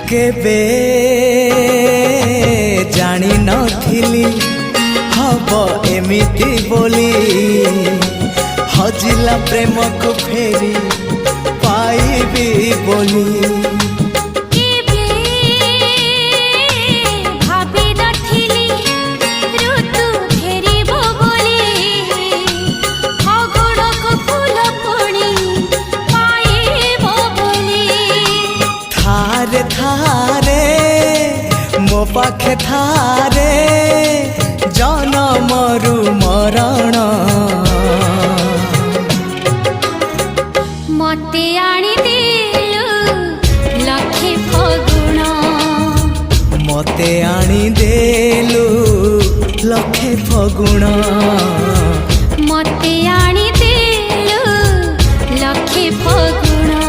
केबे जानी नथिली हब एमिति बोली हजिला प्रेम को फेरी पाइबी बोली मो पाखे थारे जनमरु मरण मते आनी देलु लखे फगुण मते आनी देलु लखे फगुण मते आनी